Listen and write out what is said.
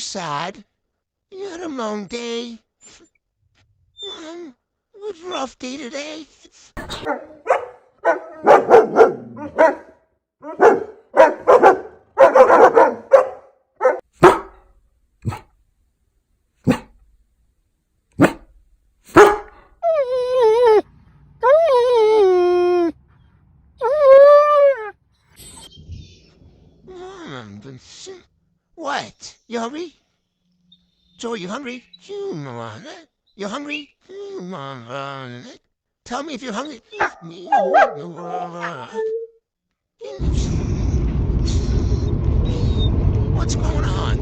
sad? You had a long day? It was a rough day today. What? You hungry? Joe, you hungry? You hungry? Tell me if you're hungry. What's going on?